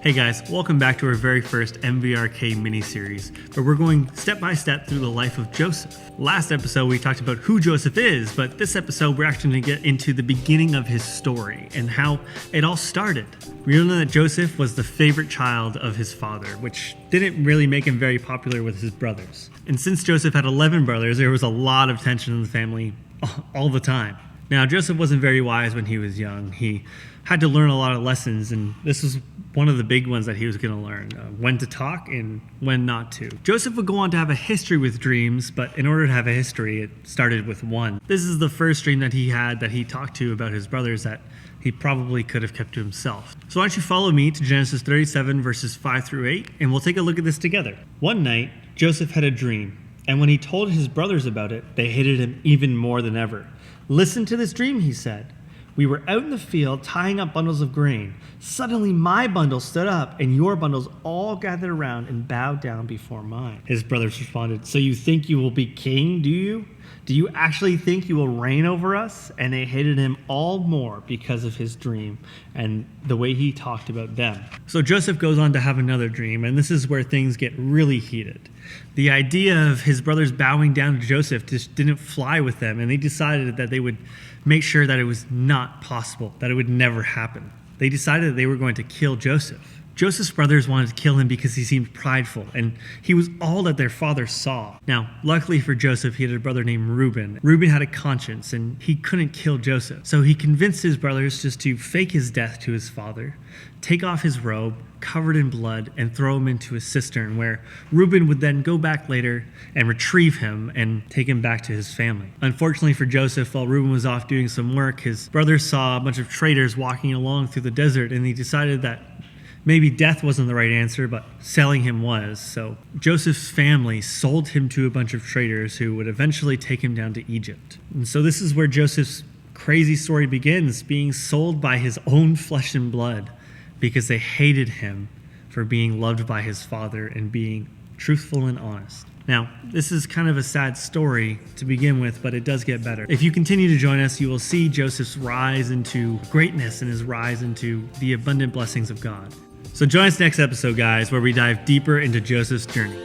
Hey guys, welcome back to our very first MVRK miniseries, where we're going step by step through the life of Joseph. Last episode we talked about who Joseph is, but this episode we're actually going to get into the beginning of his story and how it all started. We know that Joseph was the favorite child of his father, which didn't really make him very popular with his brothers. And since Joseph had 11 brothers, there was a lot of tension in the family all the time. Now, Joseph wasn't very wise when he was young. He had to learn a lot of lessons, and this was one of the big ones that he was going to learn, when to talk and when not to. Joseph would go on to have a history with dreams, but in order to have a history, it started with one. This is the first dream that he had that he talked to about his brothers that he probably could have kept to himself. So why don't you follow me to Genesis 37 verses 5 through 8, and we'll take a look at this together. One night, Joseph had a dream, and when he told his brothers about it, they hated him even more than ever. "Listen to this dream," he said. "We were out in the field tying up bundles of grain. Suddenly my bundle stood up and your bundles all gathered around and bowed down before mine." His brothers responded, "So you think you will be king, do you? Do you actually think you will reign over us?" And they hated him all more because of his dream and the way he talked about them. So Joseph goes on to have another dream, and this is where things get really heated. The idea of his brothers bowing down to Joseph just didn't fly with them, and they decided that they would make sure that it was not possible, that it would never happen. They decided that they were going to kill Joseph. Joseph's brothers wanted to kill him because he seemed prideful, and he was all that their father saw. Now, luckily for Joseph, he had a brother named Reuben. Reuben had a conscience, and he couldn't kill Joseph. So he convinced his brothers just to fake his death to his father, take off his robe, covered in blood, and throw him into a cistern where Reuben would then go back later and retrieve him and take him back to his family. Unfortunately for Joseph, while Reuben was off doing some work, his brothers saw a bunch of traders walking along through the desert, and he decided that maybe death wasn't the right answer, but selling him was. So Joseph's family sold him to a bunch of traders who would eventually take him down to Egypt. And so this is where Joseph's crazy story begins, being sold by his own flesh and blood because they hated him for being loved by his father and being truthful and honest. Now, this is kind of a sad story to begin with, but it does get better. If you continue to join us, you will see Joseph's rise into greatness and his rise into the abundant blessings of God. So join us next episode, guys, where we dive deeper into Joseph's journey.